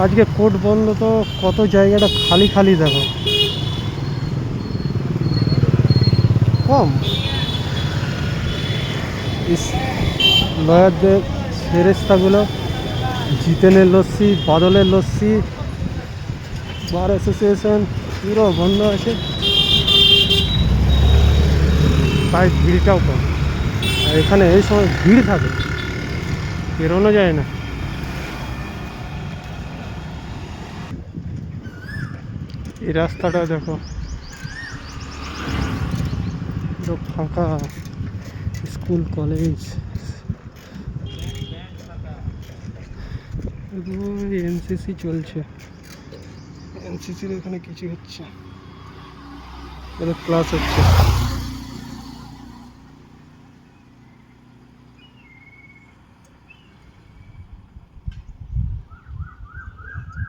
আজকে কোর্ট বন্ধ, তো কত জায়গাটা খালি খালি দেখো, কম। লয়ারদের ফেরেস্তাগুলো, জিতেনের লস্যি, বাদলের লস্যি, বার অ্যাসোসিয়েশন পুরো বন্ধ আছে, তাই ভিড়টাও কম। আর এখানে এই সময় ভিড় থাকে, বেরোনো যায় না। এই রাস্তাটা দেখো পুরো ফাঁকা, স্কুল কলেজ, এনসিসি চলছে, এনসিসির এখানে কিছু হচ্ছে, ক্লাস হচ্ছে।